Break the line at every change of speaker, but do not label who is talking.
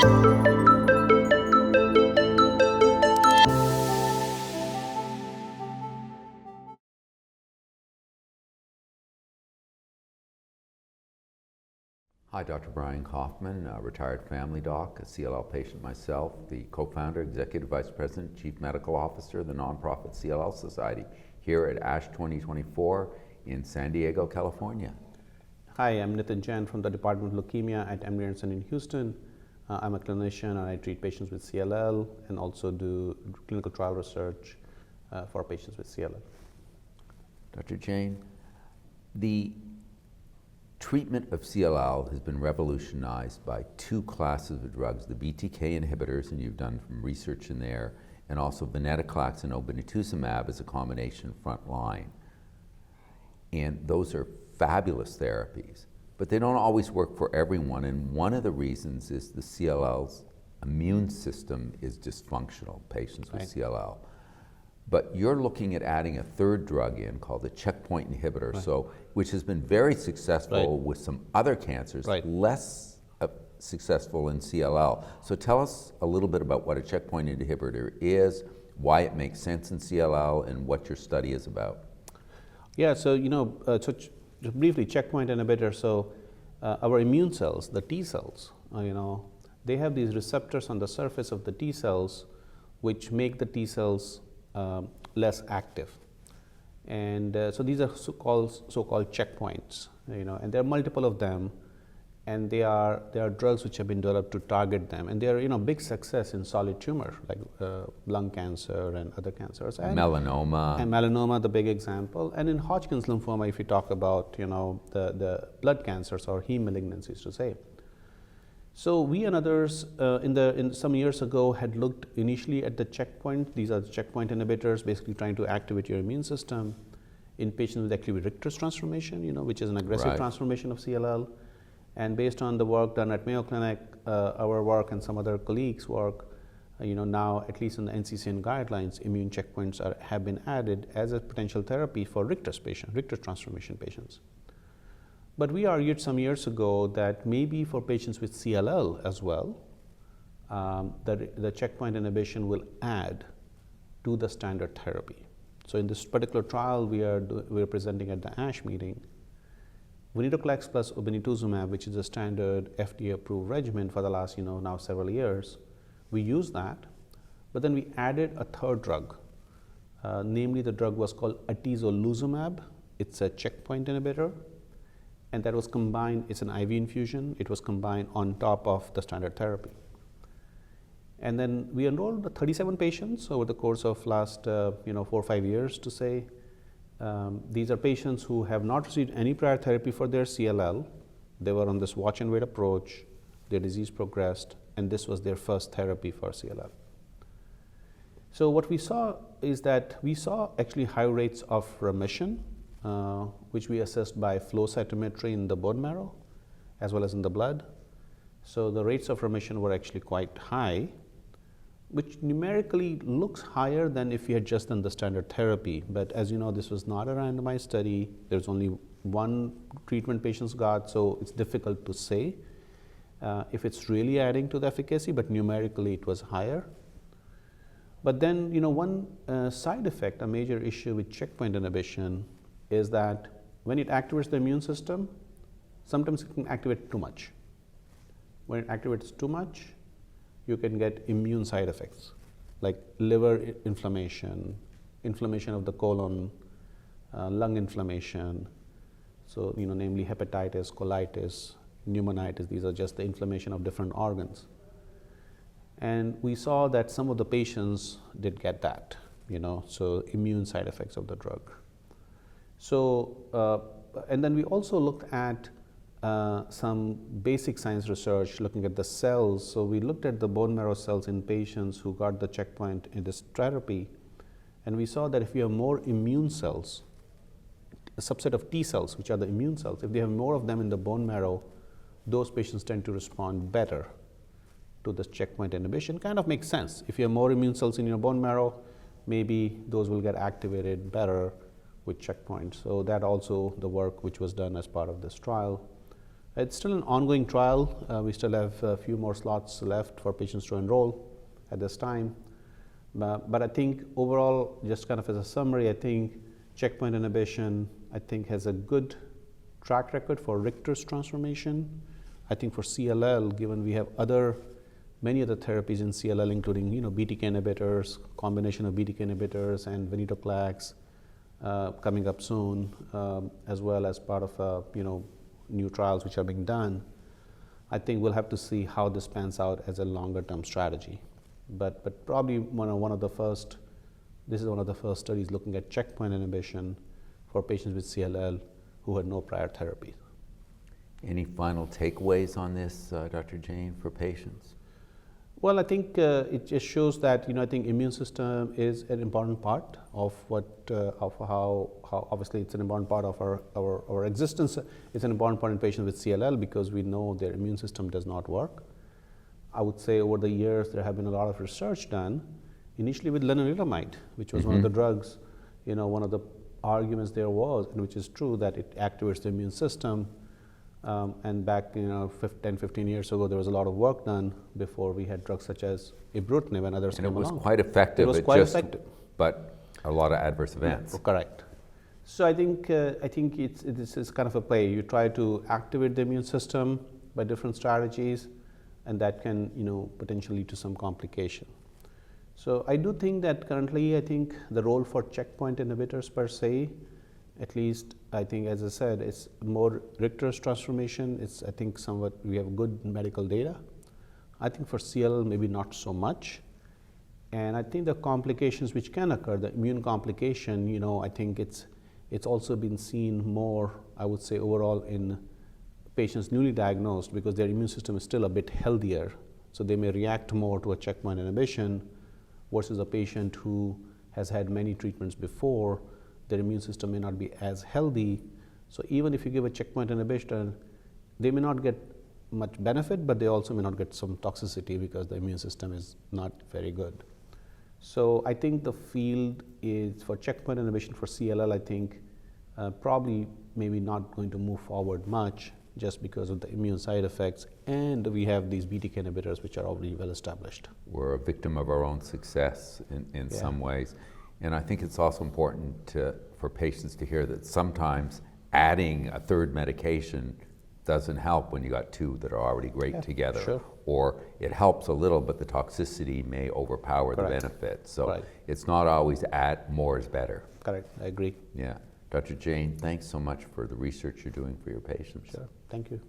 Hi, Dr. Brian Kaufman, retired family doc, a CLL patient myself, the co-founder, executive vice president, chief medical officer of the nonprofit CLL Society here at ASH 2024 in San Diego, California.
Hi, I'm Nitin Jain from the Department of Leukemia at MD Anderson in Houston. I'm a clinician and I treat patients with CLL and also do clinical trial research for patients with CLL.
Dr. Jain, the treatment of CLL has been revolutionized by two classes of drugs, the BTK inhibitors, and you've done some research in there, and also Venetoclax and Obinutuzumab as a combination frontline. And those are fabulous therapies, but they don't always work for everyone, and one of the reasons is the CLL's immune system is dysfunctional, patients with CLL. But you're looking at adding a third drug in called the checkpoint inhibitor, which has been very successful with some other cancers, less successful in CLL. So tell us a little bit about what a checkpoint inhibitor is, why it makes sense in CLL, and what your study is about.
Yeah, so just briefly, checkpoint inhibitor. So our immune cells, the T cells, they have these receptors on the surface of the T cells, which make the T cells less active, and so these are so-called checkpoints, and there are multiple of them, and they are drugs which have been developed to target them, and they are big success in solid tumor like lung cancer and other cancers, and melanoma, the big example, and in Hodgkin's lymphoma, if you talk about the blood cancers or heme malignancies to say. So we and others in some years ago had looked initially at the checkpoint. These are the checkpoint inhibitors, basically trying to activate your immune system in patients with active Richter's transformation, which is an aggressive transformation of CLL. And based on the work done at Mayo Clinic, our work and some other colleagues' work, now at least in the NCCN guidelines, immune checkpoints have been added as a potential therapy for Richter's transformation patients. But we argued some years ago that maybe for patients with CLL as well, that the checkpoint inhibition will add to the standard therapy. So in this particular trial we are presenting at the ASH meeting, Venetoclax plus Obinutuzumab, which is a standard FDA-approved regimen for the last now several years, we used that, but then we added a third drug. Namely, the drug was called Atezolizumab. It's a checkpoint inhibitor. And that was combined, it's an IV infusion, it was combined on top of the standard therapy. And then we enrolled 37 patients over the course of last 4 or 5 years to say. These are patients who have not received any prior therapy for their CLL. They were on this watch and wait approach, their disease progressed, and this was their first therapy for CLL. So what we saw is that we saw actually high rates of remission, which we assessed by flow cytometry in the bone marrow as well as in the blood. So the rates of remission were actually quite high, which numerically looks higher than if we had just done the standard therapy. But as you know, this was not a randomized study. There's only one treatment patients got, so it's difficult to say if it's really adding to the efficacy, but numerically it was higher. But then one side effect, a major issue with checkpoint inhibition, is that when it activates the immune system, sometimes it can activate too much. When it activates too much, you can get immune side effects like liver inflammation, inflammation of the colon, lung inflammation. So, namely hepatitis, colitis, pneumonitis, these are just the inflammation of different organs. And we saw that some of the patients did get that, so immune side effects of the drug. So, and then we also looked at some basic science research looking at the cells. So we looked at the bone marrow cells in patients who got the checkpoint in this therapy, and we saw that if you have more immune cells, a subset of T cells, which are the immune cells, if they have more of them in the bone marrow, those patients tend to respond better to this checkpoint inhibition. Kind of makes sense. If you have more immune cells in your bone marrow, maybe those will get activated better with checkpoints. So that also the work which was done as part of this trial. It's still an ongoing trial. We still have a few more slots left for patients to enroll at this time. But I think overall, just kind of as a summary, I think checkpoint inhibition, I think, has a good track record for Richter's transformation. I think for CLL, given we have many other therapies in CLL, including BTK inhibitors, combination of BTK inhibitors and Venetoclax coming up soon, as well as part of new trials which are being done. I think we'll have to see how this pans out as a longer-term strategy. But probably this is one of the first studies looking at checkpoint inhibition for patients with CLL who had no prior therapy.
Any final takeaways on this, Dr. Jain, for patients?
Well, I think it just shows that I think immune system is an important part of how obviously it's an important part of our existence. It's an important part in patients with CLL because we know their immune system does not work. I would say over the years there have been a lot of research done, initially with lenalidomide, which was one of the drugs. One of the arguments there was, and which is true, that it activates the immune system. And back 10, 15 years ago, there was a lot of work done before we had drugs such as ibrutinib and others came along.
And it was quite effective.
It was quite effective.
But a lot of adverse events.
Yeah, correct. So I think this is kind of a play. You try to activate the immune system by different strategies, and that can potentially lead to some complication. So I do think that currently, I think the role for checkpoint inhibitors per se, at least I think, as I said, it's more Richter's transformation. It's, I think, somewhat we have good medical data. I think for CLL maybe not so much. And I think the complications which can occur, the immune complication, I think it's also been seen more, I would say, overall in patients newly diagnosed, because their immune system is still a bit healthier. So they may react more to a checkpoint inhibition versus a patient who has had many treatments before. Their immune system may not be as healthy. So even if you give a checkpoint inhibitor, they may not get much benefit, but they also may not get some toxicity because the immune system is not very good. So I think the field is for checkpoint inhibition for CLL, I think probably maybe not going to move forward much just because of the immune side effects, and we have these BTK inhibitors which are already well established.
We're a victim of our own success in some ways. And I think it's also important for patients to hear that sometimes adding a third medication doesn't help when you got two that are already great together.
Sure.
Or it helps a little, but the toxicity may overpower the benefit. So it's not always more is better.
Correct, I agree.
Yeah. Dr. Jain, thanks so much for the research you're doing for your patients.
Sure, thank you.